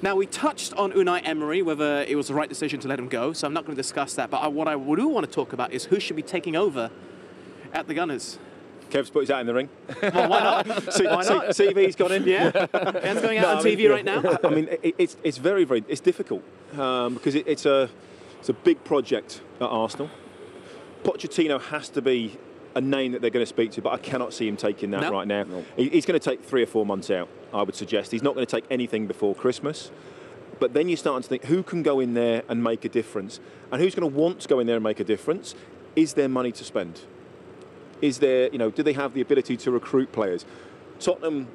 Now, we touched on Unai Emery, whether it was the right decision to let him go, so I'm not going to discuss that. But what I do want to talk about is who should be taking over at the Gunners. Kev's put his hat in the ring. Well, why not? Why not? CV's gone in. Yeah, Ken's going out on TV right now. I mean, it's very, very difficult because it's a big project at Arsenal. Pochettino has to be a name that they're going to speak to, but I cannot see him taking that right now. No. He's going to take 3 or 4 months out, I would suggest. He's not going to take anything before Christmas. But then you're starting to think, who can go in there and make a difference? And who's going to want to go in there and make a difference? Is there money to spend? Is there, do they have the ability to recruit players? Tottenham,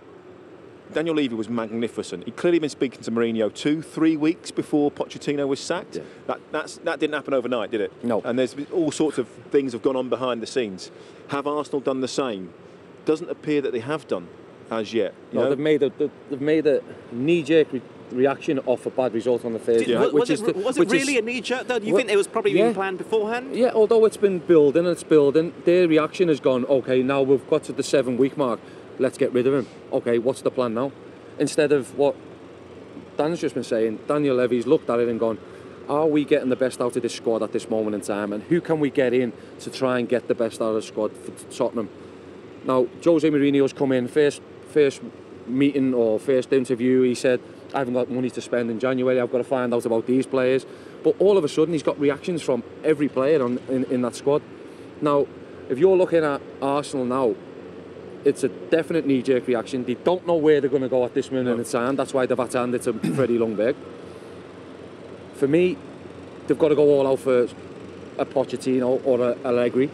Daniel Levy was magnificent. He'd clearly been speaking to Mourinho 2-3 weeks before Pochettino was sacked. Yeah. That didn't happen overnight, did it? No. And there's all sorts of things have gone on behind the scenes. Have Arsenal done the same? Doesn't appear that they have done as yet. No, they've made a knee-jerk reaction off a bad result on the Thursday night. Was it really a knee-jerk, though? Do you think it was probably being planned beforehand? Yeah, although it's been building and it's building, their reaction has gone, OK, now we've got to the 7-week mark, let's get rid of him. OK, what's the plan now? Instead of what Dan's just been saying, Daniel Levy's looked at it and gone, are we getting the best out of this squad at this moment in time? And who can we get in to try and get the best out of the squad for Tottenham? Now, Jose Mourinho's come in, first meeting or first interview, he said, I haven't got money to spend in January, I've got to find out about these players. But all of a sudden, he's got reactions from every player in that squad. Now, if you're looking at Arsenal now, it's a definite knee-jerk reaction. They don't know where they're going to go at this minute in time. That's why they've had to hand it to Freddie Ljungberg. For me, they've got to go all out for a Pochettino or a Allegri.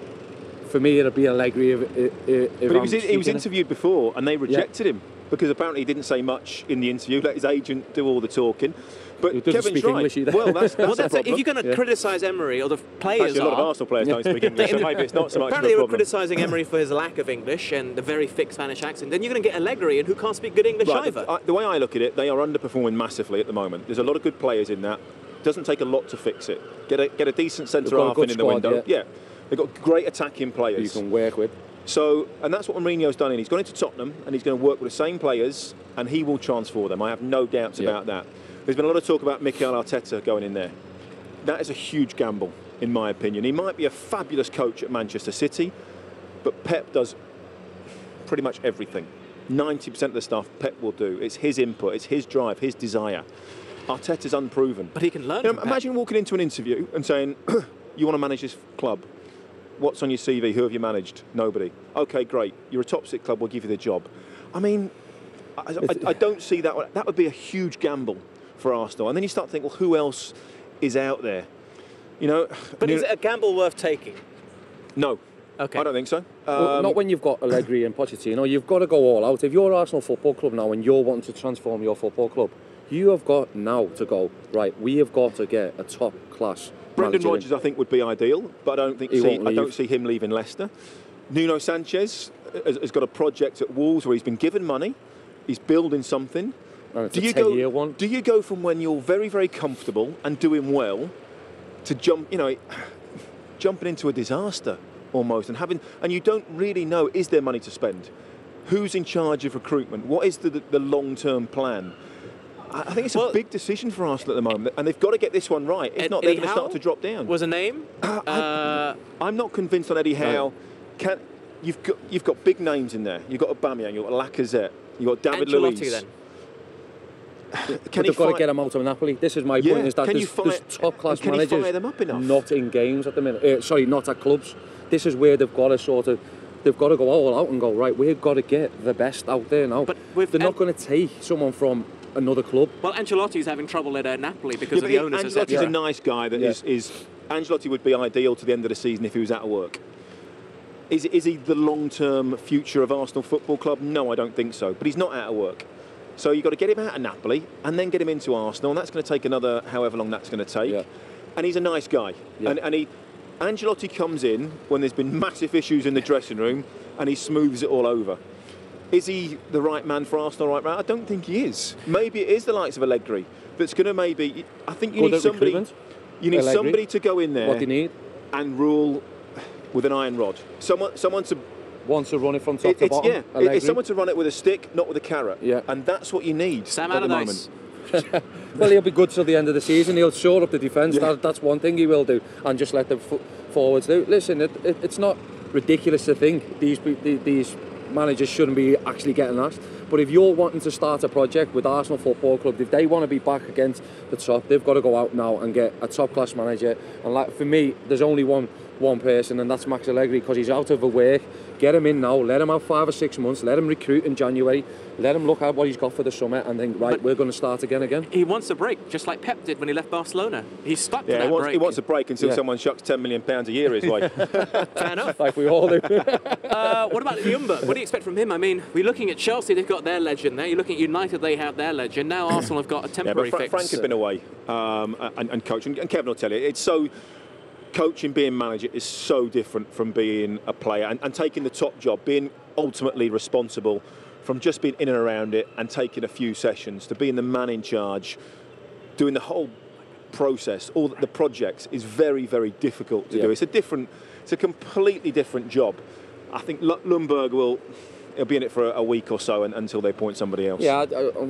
For me, it'll be Allegri. But he was interviewed before, and they rejected him because apparently he didn't say much in the interview. Let his agent do all the talking. But Kevin's right. English either. Well, that's if you're going to criticise Emery, or the players actually, a lot of Arsenal players don't speak English, so maybe it's not so much apparently of a they were criticising Emery for his lack of English and the very thick Spanish accent. Then you're going to get Allegri, and who can't speak good English either. The way I look at it, they are underperforming massively at the moment. There's a lot of good players in that. Doesn't take a lot to fix it. Get a decent centre half in the window. Yeah, they've got great attacking players you can work with. So, and that's what Mourinho's done. He's gone into Tottenham and he's going to work with the same players, and he will transform them. I have no doubts about that. There's been a lot of talk about Mikel Arteta going in there. That is a huge gamble, in my opinion. He might be a fabulous coach at Manchester City, but Pep does pretty much everything. 90% of the stuff Pep will do. It's his input, it's his drive, his desire. Arteta's unproven. But he can learn. Imagine walking into an interview and saying, you want to manage this club? What's on your CV? Who have you managed? Nobody. OK, great. You're a top 6 club. We'll give you the job. I mean, I don't see that. That would be a huge gamble for Arsenal. And then you start to think, well, who else is out there? But is it a gamble worth taking? No. Okay. I don't think so. Well, not when you've got Allegri and Pochettino. You've got to go all out. If you're Arsenal Football Club now and you're wanting to transform your football club, you have got now to go, right, we have got to get a top-class Brendan Rodgers, I think, would be ideal, but I don't see him leaving Leicester. Nuno Sanchez has got a project at Wolves where he's been given money, he's building something. Do you go from when you're very, very comfortable and doing well to jumping into a disaster almost, and you don't really know, is there money to spend? Who's in charge of recruitment? What is the long-term plan? I think it's a big decision for Arsenal at the moment, and they've got to get this one right. If not, they're going to start to drop down. Was a name? I'm not convinced on Eddie Howe. You've got big names in there. You've got Aubameyang, you've got Lacazette, you've got David Luiz. Then. They've got to get him out of Napoli. This is my point. Is that there's top-class managers fire them up enough? Not in games at the minute. Not at clubs. This is where they've got to they've got to go all out and go, right, we've got to get the best out there now. But they're not going to take someone from another club. Well, Ancelotti's having trouble at Napoli because of the owners. Ancelotti's a nice guy. Ancelotti would be ideal to the end of the season if he was out of work. Is he the long-term future of Arsenal Football Club? No, I don't think so. But he's not out of work. So you've got to get him out of Napoli and then get him into Arsenal, and that's going to take another however long that's going to take. Yeah. And he's a nice guy. Yeah. And Ancelotti comes in when there's been massive issues in the dressing room, and he smooths it all over. Is he the right man for Arsenal right now? I don't think he is. Maybe it is the likes of Allegri that's going to I think you need somebody. You need somebody to go in there. What do you need? And rule with an iron rod. Someone to wants to run it from top to bottom. Yeah, it's someone to run it with a stick, not with a carrot. Yeah. And that's what you need Sam at the moment. Well, he'll be good till the end of the season. He'll shore up the defence. Yeah. That's one thing he will do, and just let the forwards do. Listen, it's not ridiculous to think these managers shouldn't be actually getting asked. But if you're wanting to start a project with Arsenal Football Club, if they want to be back against the top, they've got to go out now and get a top-class manager. And like, for me, there's only one person, and that's Max Allegri, because he's out of the work. Get him in now, let him have 5 or 6 months, let him recruit in January, let him look at what he's got for the summer, and think, right, we're going to start again. He wants a break, just like Pep did when he left Barcelona. He's stuck to that break. He wants a break until someone shucks £10 million a year his way. Fair enough. Like we all do. What about Ljungberg? What do you expect from him? I mean, we're looking at Chelsea, they've got their legend there. You're looking at United, they have their legend. Now Arsenal have got a temporary fix. Frank has been away and coaching, and Kevin will tell you, it's so... Coaching, being manager is so different from being a player and taking the top job, being ultimately responsible from just being in and around it and taking a few sessions to being the man in charge, doing the whole process, all the projects is very, very difficult to do. It's a completely different job. I think Ljungberg he'll be in it for a week or so until they appoint somebody else. Yeah,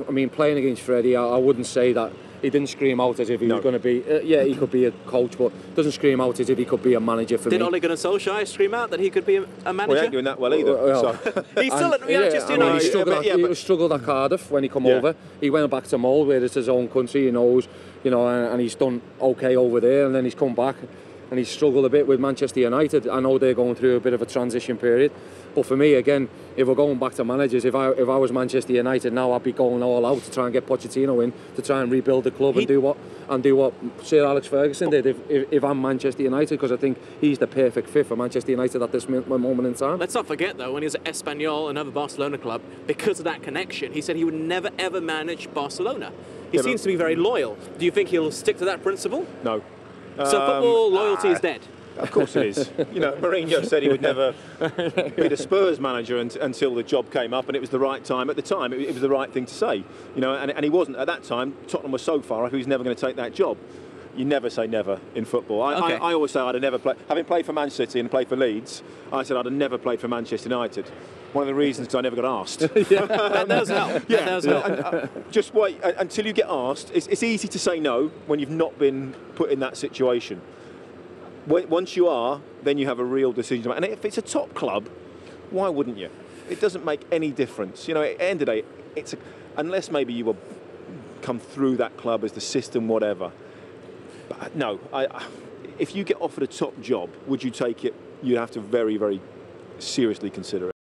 I mean, playing against Freddie, I wouldn't say that he didn't scream out as if he was going to be... he could be a coach, but doesn't scream out as if he could be a manager for me. Did Ole Gunnar Solskjaer scream out that he could be a manager? Well, he ain't doing that well either. He's still at Manchester United. He struggled at Cardiff when he come over. He went back to Mull, where it's his own country, he knows, and he's done okay over there, and then he's come back and he's struggled a bit with Manchester United. I know they're going through a bit of a transition period, but for me, again, if we're going back to managers, if I was Manchester United now, I'd be going all out to try and get Pochettino in to try and rebuild the club and do what Sir Alex Ferguson did if I'm Manchester United, because I think he's the perfect fit for Manchester United at this moment in time. Let's not forget though, when he was at Espanyol, another Barcelona club, because of that connection, he said he would never ever manage Barcelona. He seems to be very loyal. Do you think he'll stick to that principle? No. So football loyalty is dead? Of course it is. Mourinho said he would never be the Spurs manager until the job came up, and it was the right time. At the time, it was the right thing to say. And he wasn't. At that time, Tottenham was so far off, he was never going to take that job. You never say never in football. I always say I'd have never played. Having played for Man City and played for Leeds, I said I'd have never played for Manchester United. One of the reasons is I never got asked. That does help. Yeah, that does help. Just wait until you get asked. It's easy to say no when you've not been put in that situation. Once you are, then you have a real decision to make. And if it's a top club, why wouldn't you? It doesn't make any difference. At the end of the day, unless maybe you will come through that club as the system, whatever. But no, if you get offered a top job, would you take it? You'd have to very, very seriously consider it.